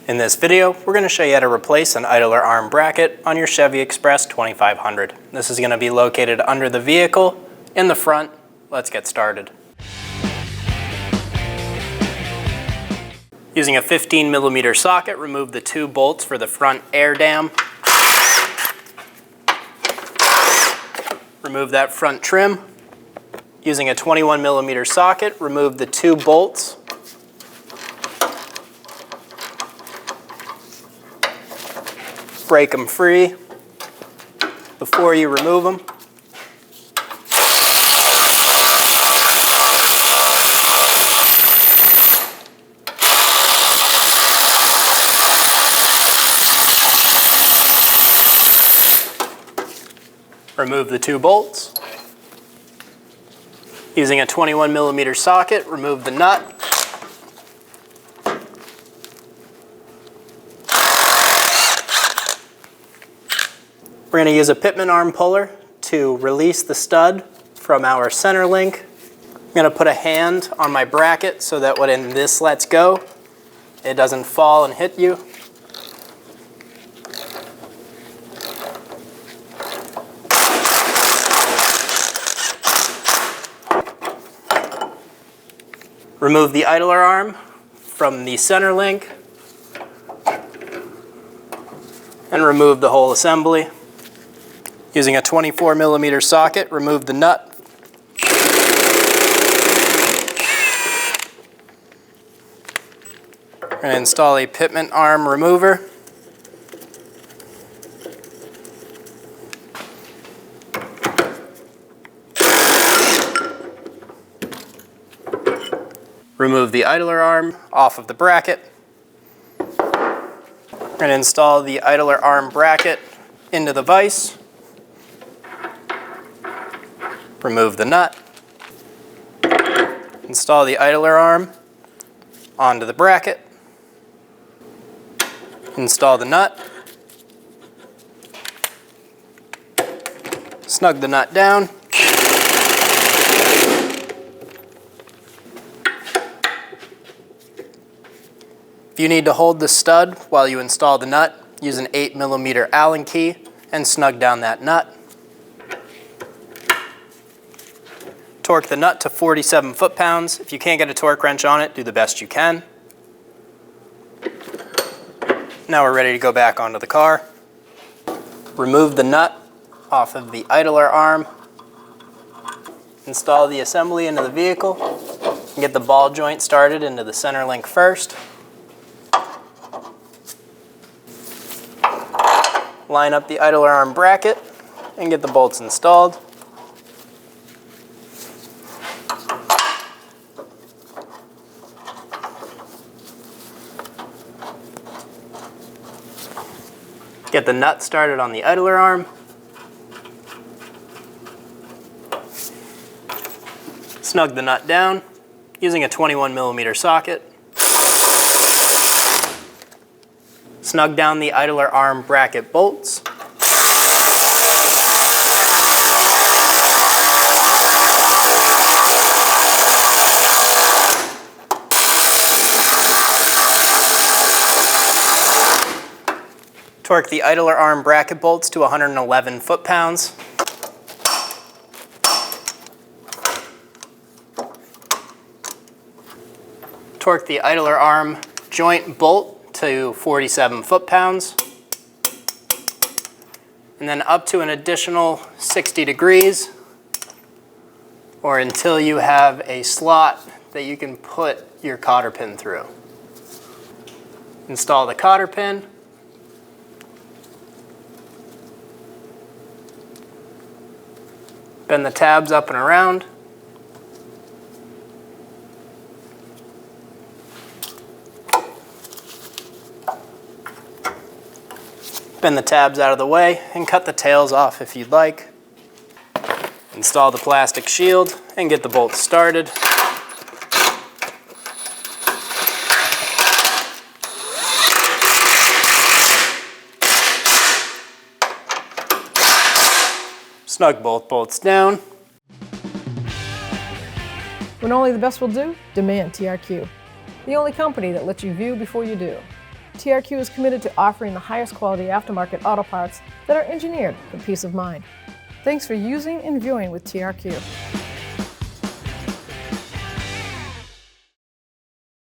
In this video, we're going to show you how to replace an idler arm bracket on your Chevy Express 2500. This is going to be located under the vehicle in the front. Let's get started. Using a 15mm socket, remove the two bolts for the front air dam. Remove that front trim. Using a 21mm socket, remove the two bolts. Break them free before you remove them. Remove the two bolts. Using a 21mm socket, remove the nut. We're going to use a pitman arm puller to release the stud from our center link. I'm going to put a hand on my bracket so that when this lets go, it doesn't fall and hit you. Remove the idler arm from the center link and remove the whole assembly. Using a 24mm socket, remove the nut. And install a pitman arm remover. Remove the idler arm off of the bracket. And install the idler arm bracket into the vise. Remove the nut. Install the idler arm onto the bracket. Install the nut. Snug the nut down. If you need to hold the stud while you install the nut, use an 8mm Allen key and snug down that nut. Torque the nut to 47 foot-pounds. If you can't get a torque wrench on it, do the best you can. Now we're ready to go back onto the car. Remove the nut off of the idler arm. Install the assembly into the vehicle. And get the ball joint started into the center link first. Line up the idler arm bracket and get the bolts installed. Get the nut started on the idler arm. Snug the nut down using a 21mm socket. Snug down the idler arm bracket bolts. Torque the idler arm bracket bolts to 111 foot-pounds. Torque the idler arm joint bolt to 47 foot-pounds. And then up to an additional 60 degrees, or until you have a slot that you can put your cotter pin through. Install the cotter pin. Bend the tabs up and around. Bend the tabs out of the way and cut the tails off if you'd like. Install the plastic shield and get the bolts started. Snug both bolts down. When only the best will do, demand TRQ. The only company that lets you view before you do. TRQ is committed to offering the highest quality aftermarket auto parts that are engineered for peace of mind. Thanks for using and viewing with TRQ.